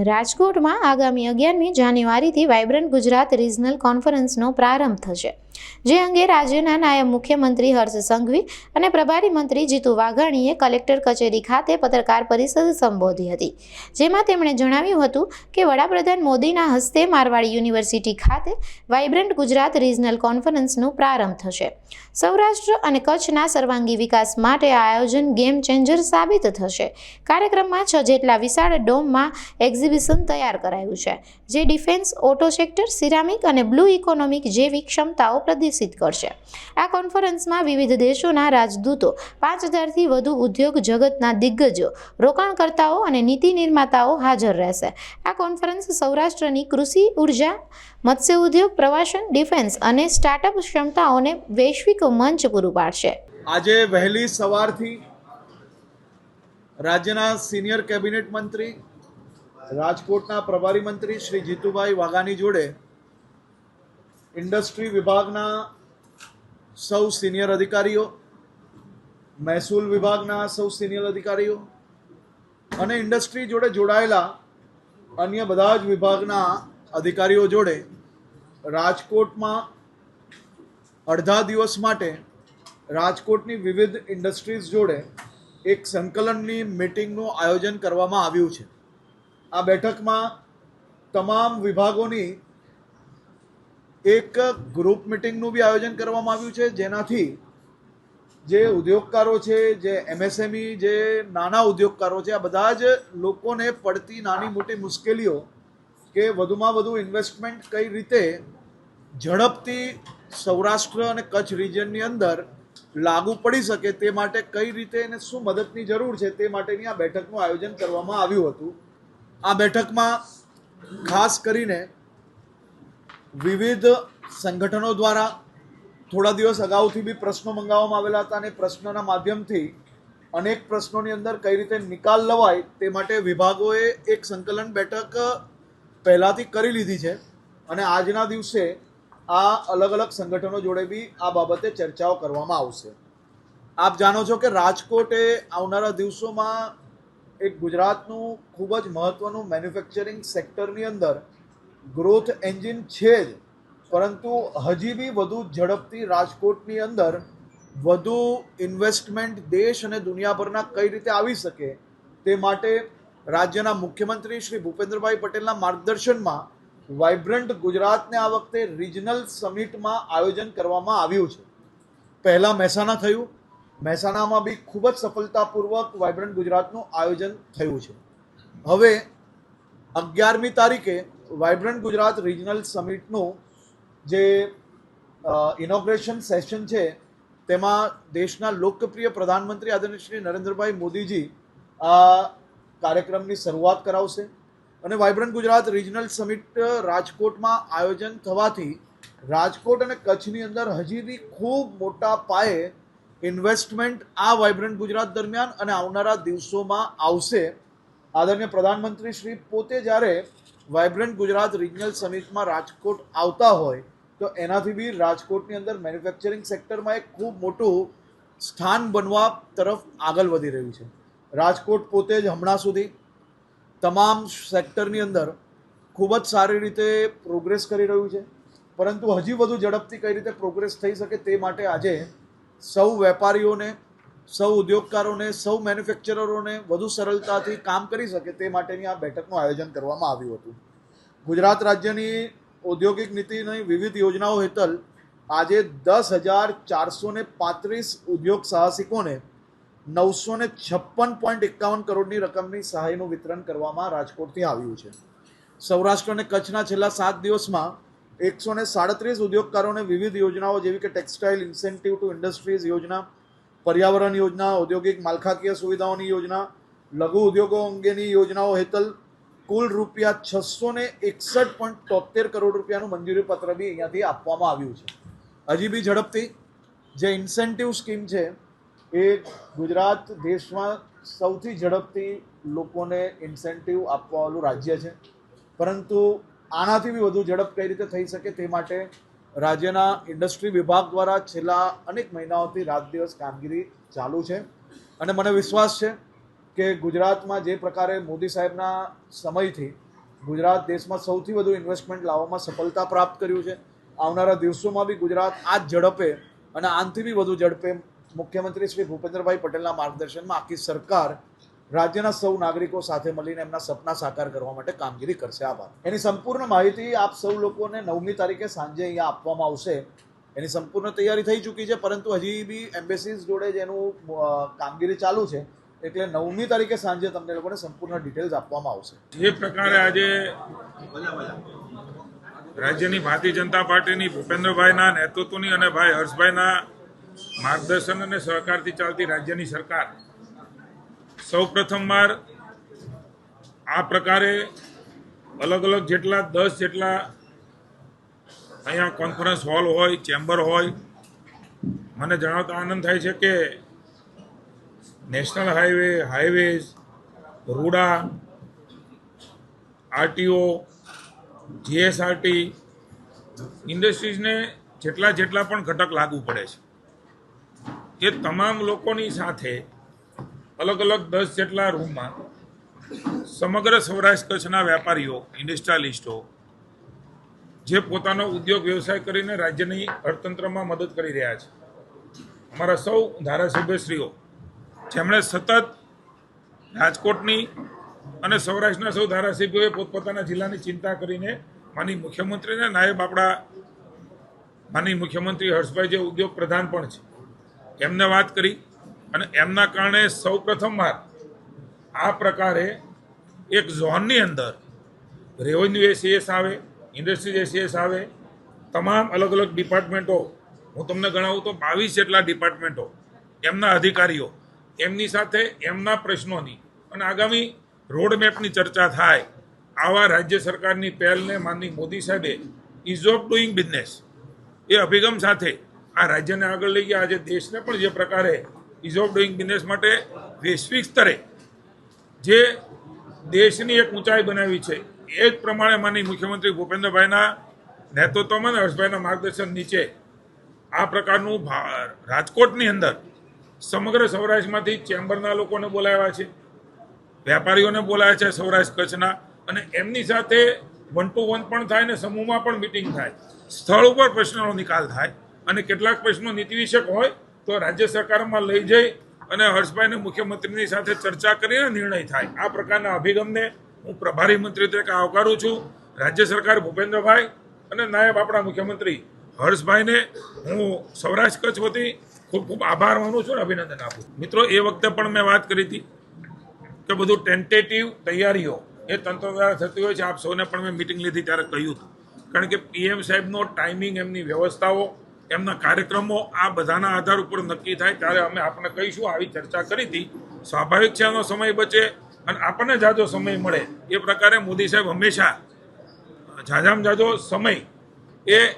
રાજકોટમાં આગામી 11મી જાન્યુઆરીથી વાઇબ્રન્ટ ગુજરાત રિજનલ કોન્ફરન્સનો પ્રારંભ થશે, જે અંગે રાજ્યના નાયબ મુખ્યમંત્રી હર્ષ સંઘવી અને પ્રભારી મંત્રી જીતુ વાઘાણીએ કલેક્ટર કચેરી ખાતે પત્રકાર પરિષદ સંબોધી હતી, જેમાં તેમણે જણાવ્યું હતું કે વડાપ્રધાન મોદીના હસ્તે મારવાડી યુનિવર્સિટી ખાતે વાઇબ્રન્ટ ગુજરાત રિજનલ કોન્ફરન્સનો પ્રારંભ થશે। સૌરાષ્ટ્ર અને કચ્છના સર્વાંગી વિકાસ માટે આ આયોજન ગેમ ચેન્જર સાબિત થશે। કાર્યક્રમમાં 6 જેટલા વિશાળ ડોમમાં એક્ઝિબિશન તૈયાર કરાયું છે, જે ડિફેન્સ, ઓટો સેક્ટર, સિરામિક અને બ્લુ ઇકોનોમિક જેવી ક્ષમતાઓ પ્રદર્શિત કરશે। આ કોન્ફરન્સમાં વિવિધ દેશોના રાજદૂતો, 5000થી વધુ ઉદ્યોગ જગતના દિગ્ગજો, રોકાણકર્તાઓ અને નીતિ નિર્માતાઓ હાજર રહેશે। આ કોન્ફરન્સ સૌરાષ્ટ્રની કૃષિ, ઉર્જા, મત્સ્ય ઉદ્યોગ, પ્રવાસન, ડિફેન્સ અને સ્ટાર્ટઅપ ક્ષમતાઓને વૈશ્વિક મંચ પૂરું પાડશે। આજે વહેલી સવારથી રાજ્યના સિનિયર કેબિનેટ મંત્રી, રાજકોટના પ્રભારી મંત્રી શ્રી જીતુભાઈ વાઘાણી જોડે ઇન્ડસ્ટ્રી વિભાગના સૌ સિનિયર અધિકારીઓ, મહેસૂલ વિભાગના સૌ સિનિયર અધિકારીઓ અને ઇન્ડસ્ટ્રી જોડે જોડાયેલા અન્ય બધા જ વિભાગના અધિકારીઓ જોડે રાજકોટમાં અડધા દિવસ માટે રાજકોટની વિવિધ ઇન્ડસ્ટ્રીઝ જોડે એક સંકલનની મીટિંગનું આયોજન કરવામાં આવ્યું છે। આ બેઠકમાં તમામ વિભાગોની એક ગ્રુપ મીટિંગનું બી આયોજન કરવામાં આવ્યું છે, જેનાથી જે ઉદ્યોગકારો છે, જે એમએસએમઈ, જે નાના ઉદ્યોગકારો છે, આ બધા જ લોકોને પડતી નાની મોટી મુશ્કેલીઓ કે વધુમાં વધુ ઇન્વેસ્ટમેન્ટ કઈ રીતે ઝડપથી સૌરાષ્ટ્ર અને કચ્છ રિજનની અંદર લાગુ પડી શકે તે માટે કઈ રીતે એને શું મદદની જરૂર છે તે માટેની આ બેઠકનું આયોજન કરવામાં આવ્યું હતું। આ બેઠકમાં ખાસ કરીને વિવિધ સંગઠનો દ્વારા થોડા દિવસ અગાઉથી બી પ્રશ્નો મંગાવવામાં આવેલા હતા અને પ્રશ્નોના માધ્યમથી અનેક પ્રશ્નોની અંદર કઈ રીતે નિકાલ લવાય તે માટે વિભાગોએ એક સંકલન બેઠક પહેલાંથી કરી લીધી છે અને આજના દિવસે આ અલગ અલગ સંગઠનો જોડે બી આ બાબતે ચર્ચાઓ કરવામાં આવશે। આપ જાણો છો કે રાજકોટ એ આવનારા દિવસોમાં એક ગુજરાતનું ખૂબ જ મહત્ત્વનું મેન્યુફેક્ચરિંગ સેક્ટરની અંદર ગ્રોથ એન્જિન છે જ, પરંતુ હજી બી વધુ ઝડપથી રાજકોટની અંદર વધુ ઇન્વેસ્ટમેન્ટ દેશ અને દુનિયાભરના કઈ રીતે આવી શકે તે માટે રાજ્યના મુખ્યમંત્રી શ્રી ભૂપેન્દ્રભાઈ પટેલના માર્ગદર્શનમાં વાઇબ્રન્ટ ગુજરાતને આ વખતે રિજનલ સમિટમાં આયોજન કરવામાં આવ્યું છે। પહેલાં મહેસાણા થયું, મહેસાણામાં બી ખૂબ જ સફળતાપૂર્વક વાઇબ્રન્ટ ગુજરાતનું આયોજન થયું છે। હવે 11મી તારીખે વાઇબ્રન્ટ ગુજરાત રિજનલ સમિટનું જે ઇનોગ્રેશન સેશન છે તેમાં દેશના લોકપ્રિય પ્રધાનમંત્રી આદરણીય શ્રી નરેન્દ્રભાઈ મોદીજી આ કાર્યક્રમની શરૂઆત કરાવશે અને વાઇબ્રન્ટ ગુજરાત રિજનલ સમિટ રાજકોટમાં આયોજન થવાથી રાજકોટ અને કચ્છની અંદર હજી બી ખૂબ મોટા પાયે ઇન્વેસ્ટમેન્ટ આ વાઇબ્રન્ટ ગુજરાત દરમિયાન અને આવનારા દિવસોમાં આવશે। આદરણીય પ્રધાનમંત્રી શ્રી પોતે જ્યારે વાઇબ્રન્ટ ગુજરાત રિજનલ સમિટમાં રાજકોટ આવતા હોય તો એનાથી બી રાજકોટની અંદર મેન્યુફેક્ચરિંગ સેક્ટરમાં એક ખૂબ મોટું સ્થાન બનવા તરફ આગળ વધી રહ્યું છે। રાજકોટ પોતે જ હમણાં સુધી તમામ સેક્ટરની અંદર ખૂબ જ સારી રીતે પ્રોગ્રેસ કરી રહ્યું છે, પરંતુ હજી વધુ ઝડપથી કઈ રીતે પ્રોગ્રેસ થઈ શકે તે માટે આજે સૌ વેપારીઓને, સૌ ઉદ્યોગકારોને, સૌ મેન્યુફેક્ચરરોને વધુ સરળતાથી કામ કરી શકે તે માટેની આ બેઠકનું આયોજન કરવામાં આવ્યું હતું। ગુજરાત રાજ્યની ઔદ્યોગિક નીતિની વિવિધ યોજનાઓ હેઠળ આજે 10,435 ઉદ્યોગ સાહસિકોને 956.51 કરોડની રકમની સહાયનું વિતરણ કરવામાં રાજકોટથી આવ્યું છે। સૌરાષ્ટ્ર અને કચ્છના છેલ્લા 7 દિવસમાં 137 ઉદ્યોગકારોને વિવિધ યોજનાઓ જેવી કે ટેક્સટાઇલ ઇન્સેન્ટિવ ટુ ઇન્ડસ્ટ્રીઝ યોજના, પર્યાવરણ યોજના, ઔદ્યોગિક માળખાકીય સુવિધાઓની યોજના, લઘુ ઉદ્યોગો અંગેની યોજનાઓ હેઠળ કુલ રૂપિયા 661.73 કરોડ રૂપિયાનું મંજૂરી પત્ર બી અહીંયાથી આપવામાં આવ્યું છે। હજી બી ઝડપથી જે ઇન્સેન્ટિવ સ્કીમ છે એ ગુજરાત દેશમાં સૌથી ઝડપથી લોકોને ઇન્સેન્ટિવ આપવાવાળું રાજ્ય છે, પરંતુ આનાથી બી વધુ ઝડપ કઈ રીતે થઈ શકે તે માટે રાજ્યના ઇન્ડસ્ટ્રી વિભાગ દ્વારા છેલ્લા અનેક મહિનાઓથી રાત દિવસ કામગીરી ચાલુ છે અને મને વિશ્વાસ છે કે ગુજરાતમાં જે પ્રકારે મોદી સાહેબના સમયથી ગુજરાત દેશમાં સૌથી વધુ ઇન્વેસ્ટમેન્ટ લાવવામાં સફળતા પ્રાપ્ત કર્યું છે. આવનારા દિવસોમાં બી ગુજરાત આ જ ઝડપે અને આનાથી બી વધુ ઝડપે મુખ્યમંત્રી શ્રી ભૂપેન્દ્રભાઈ પટેલના માર્ગદર્શનમાં આખી સરકાર રાજ્યના સૌ નાગરિકો સાથે મળીને એમના સપના સાકાર કરવા માટે કામગીરી કરશે. આભાર. એની સંપૂર્ણ માહિતી આપ સૌ લોકોને 9મી તારીખે સાંજે અહીંયા આપવામાં આવશે. એની સંપૂર્ણ તૈયારી થઈ ચૂકી છે, પરંતુ હજી બી એમ્બેસીઝ જોડે જ એનું કામગીરી ચાલુ છે. એટલે 9મી તારીખે સાંજે તમને લોકોને સંપૂર્ણ ડિટેલ્સ આપવામાં આવશે. જે પ્રકારે આજે રાજ્યની ભારતીય જનતા પાર્ટીની ભૂપેન્દ્રભાઈના નેતૃત્વની અને ભાઈ હર્ષભાઈના માર્ગદર્શન અને સહકારથી ચાલતી રાજ્યની સરકાર સૌ પ્રથમવાર આ પ્રકારે અલગ અલગ જેટલા 10 જેટલા અહીંયા કોન્ફરન્સ હોલ હોય, ચેમ્બર હોય, મને જણાવતા આનંદ થાય છે કે નેશનલ હાઈવેઝ, રૂડા, આરટીઓ, જીએસઆરટી, ઇન્ડસ્ટ્રીઝને જેટલા પણ ઘટક લાગુ પડે છે એ તમામ લોકોની સાથે અલગ અલગ 10 જેટલા રૂમમાં સમગ્ર સૌરાષ્ટ્ર કચ્છના વેપારીઓ, ઇન્ડસ્ટ્રીયાલિસ્ટો જે પોતાનો ઉદ્યોગ વ્યવસાય કરીને રાજ્યની અર્થતંત્રમાં મદદ કરી રહ્યા છે, અમારા સૌ ધારાસભ્યશ્રીઓ જેમણે સતત રાજકોટની અને સૌરાષ્ટ્રના સૌ ધારાસભ્યોએ પોતપોતાના જિલ્લાની ચિંતા કરીને માનનીય મુખ્યમંત્રીને નાયબ આપણા માનનીય મુખ્યમંત્રી હર્ષભાઈ જે ઉદ્યોગ પ્રધાન પણ છે એમને વાત કરી અને એમના કારણે સૌ પ્રથમવાર આ પ્રકારે એક ઝોનની અંદર રેવન્યુ એસીએસ આવે, ઇન્ડસ્ટ્રીઝ એસીએસ આવે, તમામ અલગ અલગ ડિપાર્ટમેન્ટો, હું તમને ગણાવું તો 22 જેટલા ડિપાર્ટમેન્ટો, એમના અધિકારીઓ, એમની સાથે એમના પ્રશ્નોની અને આગામી રોડમેપની ચર્ચા થાય. આવા રાજ્ય સરકારની પહેલને માનનીય મોદી સાહેબે ઇઝ ઓફ ડુઈંગ બિઝનેસ એ અભિગમ સાથે આ રાજ્યને આગળ લઈ ગયા. આજે દેશને પણ જે પ્રકારે ઇઝ ઓફ ડુઈંગ બિઝનેસ માટે વૈશ્વિક સ્તરે જે દેશની એક ઊંચાઈ બનાવી છે એ જ પ્રમાણે માનનીય મુખ્યમંત્રી ભૂપેન્દ્રભાઈના નેતૃત્વમાં અને હર્ષભાઈના માર્ગદર્શન નીચે આ પ્રકારનું રાજકોટની અંદર સમગ્ર સૌરાષ્ટ્રમાંથી ચેમ્બરના લોકોને બોલાવ્યા છે, વેપારીઓને બોલાવ્યા છે સૌરાષ્ટ્ર કચ્છના, અને એમની સાથે 1 to 1 પણ થાય ને સમૂહમાં પણ મિટિંગ થાય, સ્થળ ઉપર પ્રશ્નોનો નિકાલ થાય અને કેટલાક પ્રશ્નો નીતિવિષયક હોય તો રાજ્ય સરકારમાં લઈ જઈ અને હર્ષભાઈને મુખ્યમંત્રીની સાથે ચર્ચા કરીને નિર્ણય થાય. આ પ્રકારના અભિગમને હું પ્રભારી મંત્રી તરીકે આવકારું છું. રાજ્ય સરકાર ભૂપેન્દ્રભાઈ અને નાયબ આપણા મુખ્યમંત્રી હર્ષભાઈને હું સૌરાષ્ટ્ર કચ્છ વતી ખૂબ ખૂબ આભાર માનું છું અને અભિનંદન આપું. મિત્રો, એ વખતે પણ મેં વાત કરી હતી કે બધું ટેન્ટેટિવ તૈયારીઓ એ તંત્ર દ્વારા થતી હોય છે. આપ સૌને પણ મેં મિટિંગ લીધી ત્યારે કહ્યું હતું, કારણ કે પીએમ સાહેબનો ટાઈમિંગ, એમની વ્યવસ્થાઓ, એમના કાર્યક્રમો આ બધાના આધાર ઉપર નક્કી થાય ત્યારે અમે આપણને કહીશું. આવી ચર્ચા કરી હતી. સ્વાભાવિક છે એનો સમય બચે અને આપણને જાજો સમય મળે એ પ્રકારે મોદી સાહેબ હંમેશા જાજામાં જાજો સમય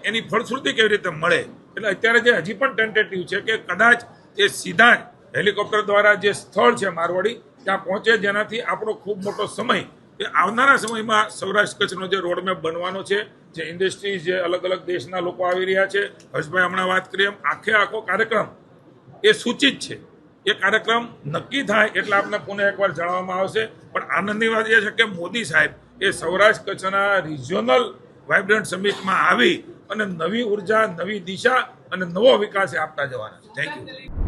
એની ફળશ્રુતિ કેવી રીતે મળે. એટલે અત્યારે જે હજી પણ ટેન્ટેટિવ છે કે કદાચ એ સીધા જ હેલિકોપ્ટર દ્વારા જે સ્થળ છે મારવાડી ત્યાં પહોંચે, જેનાથી આપણો ખૂબ મોટો સમય એ આવનારા સમયમાં સૌરાષ્ટ્ર કચ્છનો જે રોડમેપ બનવાનો છે, જે ઇન્ડસ્ટ્રીઝ, જે અલગ અલગ દેશના લોકો આવી રહ્યા છે, હર્ષભાઈ હમણાં વાત કરી એમ આખો કાર્યક્રમ એ સૂચિત છે. એ કાર્યક્રમ નક્કી થાય એટલે આપને પુનઃ એકવાર જણાવવામાં આવશે. પણ આનંદની વાત એ છે કે મોદી સાહેબ એ સૌરાષ્ટ્ર કચ્છના રિજિયોનલ વાઇબ્રન્ટ સમિટમાં આવી અને નવી ઉર્જા, નવી દિશા અને નવો વિકાસ આપતા જવાના છે. Thank you.